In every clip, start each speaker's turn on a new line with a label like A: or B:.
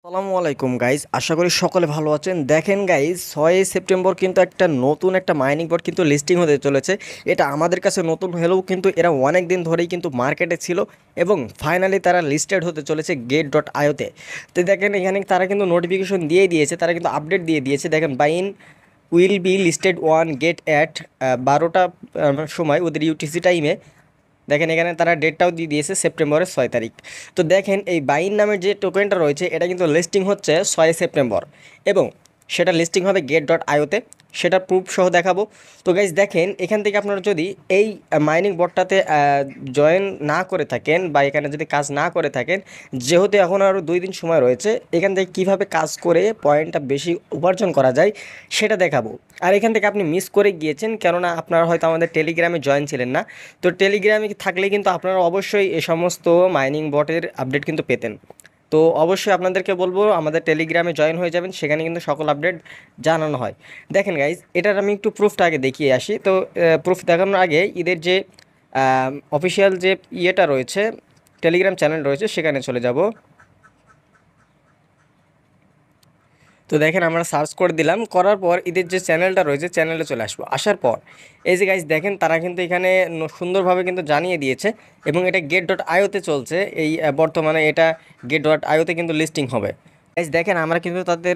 A: আসসালামু আলাইকুম গাইজ, আশা করি সকলে ভালো আছেন। দেখেন গাইজ, 6 সেপ্টেম্বর কিন্তু নতুন একটা মাইনিং বোর্ড কিন্তু লিস্টিং হতে চলেছে। এটা আমাদের কাছে নতুন হলেও কিন্তু এরা অনেক দিন ধরেই কিন্তু মার্কেটে ছিল এবং ফাইনালি তারা লিস্টেড হতে চলেছে গেট.আইওতে। তো দেখেন এখানে তারা কিন্তু নোটিফিকেশন দিয়ে দিয়েছে, তারা কিন্তু আপডেট দিয়ে দিয়েছে। দেখেন বাইন will be listed on gate at 12টা সময় ওদের ইউটিসি টাইমে। দেখেন এখানে তারা ডেটটাও দিয়ে দিয়েছে সেপ্টেম্বরের 6 তারিখ। তো দেখেন এই বাইন নামের যে টোকেনটা রয়েছে এটা কিন্তু লিস্টিং হচ্ছে 6 সেপ্টেম্বর এবং সেটা লিস্টিং হবে গেট.আইওতে। সেটা প্রুফ সহ দেখাবো। তো গাইজ দেখেন এখান থেকে আপনারা যদি এই মাইনিং বোর্ডটাতে জয়েন না করে থাকেন বা এখানে যদি কাজ না করে থাকেন, যেহেতু এখন আরও 2 দিন সময় রয়েছে, এখান থেকে কীভাবে কাজ করে পয়েন্টটা বেশি উপার্জন করা যায় সেটা দেখাবো। আর এখান থেকে আপনি মিস করে গিয়েছেন, কেননা আপনারা হয়তো আমাদের টেলিগ্রামে জয়েন ছিলেন না। তো টেলিগ্রামে থাকলে কিন্তু আপনারা অবশ্যই এই সমস্ত মাইনিং বটের আপডেট কিন্তু পেতেন। তো অবশ্যই আপনাদেরকে বলবো আমাদের টেলিগ্রামে জয়েন হয়ে যাবেন, সেখানে কিন্তু সকল আপডেট জানানো হয়। দেখেন গাইজ, এটার আমি একটু প্রুফটা আগে দেখিয়ে আসি। তো প্রুফ দেখানোর আগে এদের যে অফিসিয়াল যে ইয়েটা রয়েছে, টেলিগ্রাম চ্যানেল রয়েছে, সেখানে চলে যাব। তো দেখেন আমরা সার্চ করে দিলাম, করার পর এদের যে চ্যানেলটা রয়েছে চ্যানেলে চলে আসবো। আসার পর এই যে গাইজ দেখেন তারা কিন্তু এখানে সুন্দরভাবে কিন্তু জানিয়ে দিয়েছে এবং এটা গেট.আইওতে চলছে। এই বর্তমানে এটা গেট.আইওতে কিন্তু লিস্টিং হবে। গাইজ দেখেন আমরা কিন্তু তাদের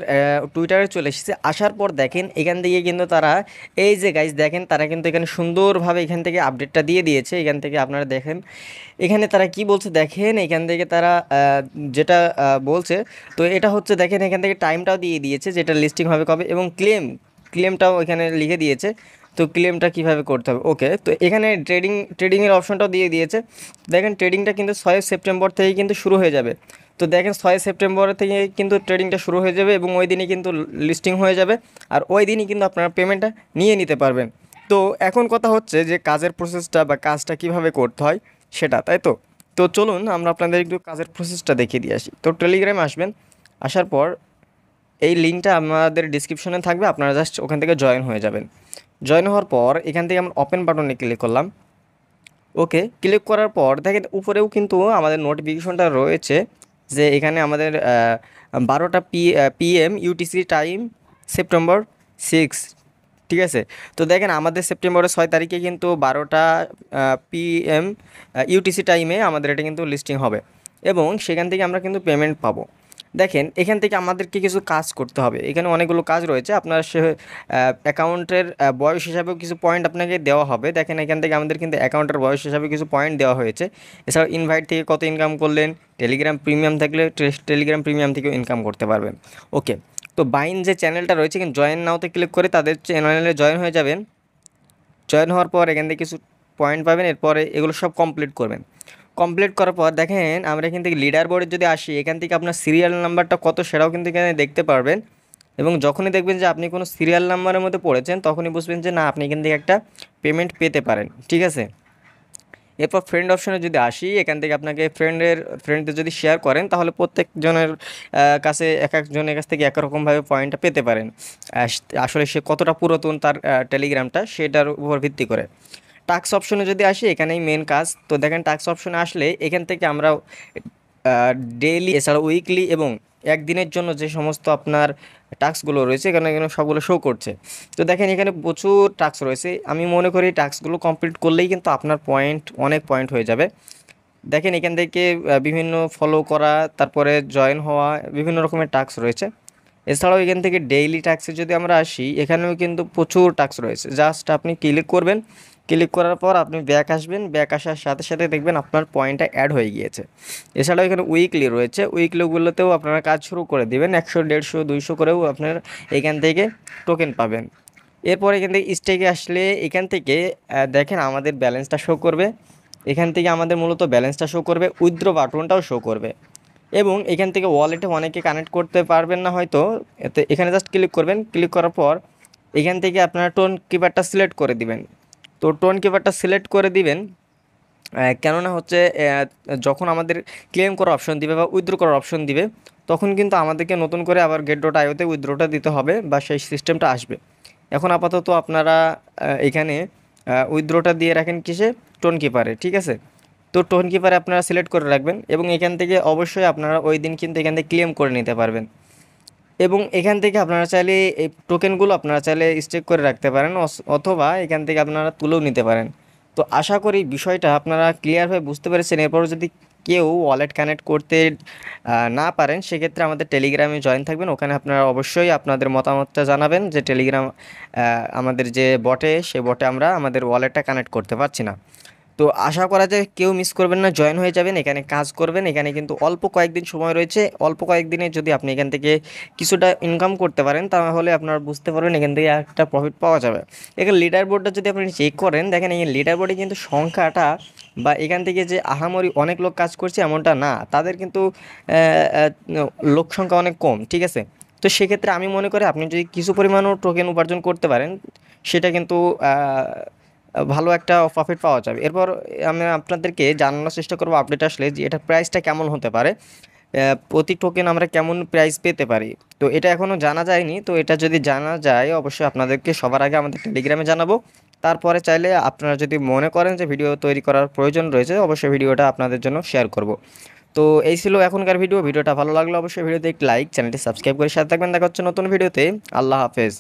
A: টুইটারে চলে এসেছি। আসার পর দেখেন এখান থেকে কিন্তু তারা এই যে গাইজ দেখেন তারা কিন্তু এখানে সুন্দরভাবে এখান থেকে আপডেটটা দিয়ে দিয়েছে। এখান থেকে আপনারা দেখেন এখানে তারা কি বলছে, দেখেন এখান থেকে তারা যেটা বলছে। তো এটা হচ্ছে দেখেন এখান থেকে টাইমটাও দিয়ে দিয়েছে যেটা লিস্টিং হবে কবে, এবং ক্লেমটাও এখানে লিখে দিয়েছে। তো ক্লেমটা কিভাবে করতে হবে, ওকে। তো এখানে ট্রেডিংয়ের অপশনটাও দিয়ে দিয়েছে। দেখেন ট্রেডিংটা কিন্তু 6 সেপ্টেম্বর থেকে কিন্তু শুরু হয়ে যাবে। তো দেখেন 6 সেপ্টেম্বর থেকে কিন্তু ট্রেডিংটা শুরু হয়ে যাবে এবং ওই দিনই কিন্তু লিস্টিং হয়ে যাবে। আর ওই দিনই কিন্তু আপনারা পেমেন্টটা নিয়ে নিতে পারবেন। তো এখন কথা হচ্ছে যে কাজের প্রসেসটা বা কাজটা কিভাবে করতে হয় সেটা, তাই তো। তো চলুন আমরা আপনাদের একটু কাজের প্রসেসটা দেখিয়ে দিয়ে আসি। তো টেলিগ্রামে আসবেন, আসার পর এই লিঙ্কটা আমাদের ডিসক্রিপশনে থাকবে, আপনারা জাস্ট ওখান থেকে জয়েন হয়ে যাবেন। জয়েন হওয়ার পর এখান থেকে আমরা ওপেন বাটনে ক্লিক করলাম। ওকে, ক্লিক করার পর দেখেন উপরেও কিন্তু আমাদের নোটিফিকেশনটা রয়েছে যে এখানে আমাদের 12টা PM ইউটিসি টাইম সেপ্টেম্বর 6, ঠিক আছে। তো দেখেন আমাদের সেপ্টেম্বরের 6 তারিখে কিন্তু 12টা PM ইউটিসি টাইমে আমাদের এটা কিন্তু লিস্টিং হবে এবং সেখান থেকে আমরা কিন্তু পেমেন্ট পাবো। দেখেন এখান থেকে আমাদেরকে কিছু কাজ করতে হবে, এখানে অনেকগুলো কাজ রয়েছে। আপনার সে অ্যাকাউন্টের বয়স হিসাবেও কিছু পয়েন্ট আপনাকে দেওয়া হবে। দেখেন এখান থেকে আমাদের কিন্তু অ্যাকাউন্টের বয়স হিসাবে কিছু পয়েন্ট দেওয়া হয়েছে। এছাড়াও ইনভাইট থেকে কত ইনকাম করলেন, টেলিগ্রাম প্রিমিয়াম থাকলে টেলিগ্রাম প্রিমিয়াম থেকেও ইনকাম করতে পারবেন। ওকে, তো বাইন যে চ্যানেলটা রয়েছে কিন্তু জয়েন নাওতে ক্লিক করে তাদের চ্যানেলে জয়েন হয়ে যাবেন। জয়েন হওয়ার পর এখান থেকে কিছু পয়েন্ট পাবেন, এরপরে এগুলো সব কমপ্লিট করবেন। কমপ্লিট করার পর দেখেন আমরা এখান থেকে লিডার বোর্ডে যদি আসি, এখান থেকে আপনার সিরিয়াল নাম্বারটা কত সেটাও কিন্তু এখানে দেখতে পারবেন। এবং যখনই দেখবেন যে আপনি কোনো সিরিয়াল নাম্বারের মধ্যে পড়েছেন, তখনই বুঝবেন যে না, আপনি এখান থেকে একটা পেমেন্ট পেতে পারেন, ঠিক আছে। এরপর ফ্রেন্ড অপশনে যদি আসি, এখান থেকে আপনাকে ফ্রেন্ডদের যদি শেয়ার করেন তাহলে প্রত্যেকজনের কাছে এক একজনের কাছ থেকে একরকমভাবে পয়েন্টটা পেতে পারেন। আসলে সে কতটা পুরাতন তার টেলিগ্রামটা সেটার উপর ভিত্তি করে। টাস্ক অপশনে যদি আসি, এখানেই মেন কাজ। তো দেখেন টাস্ক অপশনে আসলে এখান থেকে আমরা ডেইলি, এছাড়া উইকলি এবং একদিনের জন্য যে সমস্ত আপনার টাস্কগুলো রয়েছে এখানে এখানে সবগুলো শো করছে। তো দেখেন এখানে প্রচুর টাস্ক রয়েছে। আমি মনে করি টাস্কগুলো কমপ্লিট করলেই কিন্তু আপনার অনেক পয়েন্ট হয়ে যাবে। দেখেন এখান থেকে বিভিন্ন ফলো করা, তারপরে জয়েন হওয়া, বিভিন্ন রকমের টাস্ক রয়েছে। এছাড়াও এখান থেকে ডেইলি টাস্কে যদি আমরা আসি, এখানেও কিন্তু প্রচুর টাস্ক রয়েছে। জাস্ট আপনি ক্লিক করবেন, ক্লিক করার পর আপনি ব্যাক আসবেন, ব্যাক আসার সাথে সাথে দেখবেন আপনার পয়েন্টটা অ্যাড হয়ে গিয়েছে। এছাড়াও এখানে উইকলি রয়েছে, উইকলিগুলোতেও আপনারা কাজ শুরু করে দেবেন। 100, 150, 200 করেও আপনার এখান থেকে টোকেন পাবেন। এরপর এখান থেকে স্টেকে আসলে এখান থেকে দেখেন আমাদের ব্যালেন্সটা শো করবে। এখান থেকে আমাদের মূলত ব্যালেন্সটা শো করবে, উইথড্র বাটনটাও শো করবে। এবং এখান থেকে ওয়ালেটে অনেকে কানেক্ট করতে পারবেন না হয়তো, এতে এখানে জাস্ট ক্লিক করবেন। ক্লিক করার পর এখান থেকে আপনারা টোন কিপারটা সিলেক্ট করে দিবেন। তো টোন কিপারটা সিলেক্ট করে দিবেন, কেননা হচ্ছে যখন আমাদের ক্লেম করার অপশন দিবে বা উইথড্র করার অপশন দিবে, তখন কিন্তু আমাদেরকে নতুন করে আবার গেট.আইওতে উইথড্রটা দিতে হবে বা সেই সিস্টেমটা আসবে। এখন আপাতত আপনারা এখানে উইথড্রটা দিয়ে রাখেন কিসে, টোন কিপারে, ঠিক আছে। তো টোকেন কিপারে আপনারা সিলেক্ট করে রাখবেন এবং এখান থেকে অবশ্যই আপনারা ওই দিন কিন্তু এখান থেকে ক্লেম করে নিতে পারবেন। এবং এখান থেকে আপনারা চাইলে এই টোকেনগুলো আপনারা চাইলে স্টেক করে রাখতে পারেন, অথবা এখান থেকে আপনারা তুলেও নিতে পারেন। তো আশা করি বিষয়টা আপনারা ক্লিয়ারভাবে বুঝতে পেরেছেন। এরপরও যদি কেউ ওয়ালেট কানেক্ট করতে না পারেন, সেক্ষেত্রে আমাদের টেলিগ্রামে জয়েন থাকবেন। ওখানে আপনারা অবশ্যই আপনাদের মতামতটা জানাবেন যে টেলিগ্রাম আমাদের যে বটে, সে বটে আমরা আমাদের ওয়ালেটটা কানেক্ট করতে পারছি না। তো আশা করা যায় কেউ মিস করবেন না, জয়েন হয়ে যাবেন, এখানে কাজ করবেন। এখানে কিন্তু অল্প কয়েকদিন সময় রয়েছে, অল্প কয়েকদিনে যদি আপনি এখান থেকে কিছুটা ইনকাম করতে পারেন, তাহলে আপনারা বুঝতে পারবেন এখান থেকে একটা প্রফিট পাওয়া যাবে। এখানে লিডার বোর্ডটা যদি আপনি চেক করেন, দেখেন এই লিডার বোর্ডে কিন্তু সংখ্যাটা বা এখান থেকে যে আহামরি অনেক লোক কাজ করছে এমনটা না, তাদের কিন্তু লোক সংখ্যা অনেক কম, ঠিক আছে। তো সেক্ষেত্রে আমি মনে করি আপনি যদি কিছু পরিমাণও টোকেন উপার্জন করতে পারেন, সেটা কিন্তু ভালো একটা প্রফিট পাওয়া যাবে। এরপর আমি আপনাদেরকে জানানোর চেষ্টা করবো আপডেট আসলে যে এটার প্রাইসটা কেমন হতে পারে, প্রতি টোকেন আমরা কেমন প্রাইস পেতে পারি। তো এটা এখনও জানা যায়নি, তো এটা যদি জানা যায় অবশ্যই আপনাদেরকে সবার আগে আমাদের টেলিগ্রামে জানাবো। তারপরে চাইলে আপনারা যদি মনে করেন যে ভিডিও তৈরি করার প্রয়োজন রয়েছে, অবশ্যই ভিডিওটা আপনাদের জন্য শেয়ার করব। তো এই ছিল এখনকার ভিডিওটা ভালো লাগলো অবশ্যই ভিডিওতে একটি লাইক, চ্যানেলটি সাবস্ক্রাইব করে সাথে থাকবেন। দেখা হচ্ছে নতুন ভিডিওতে। আল্লাহ হাফেজ।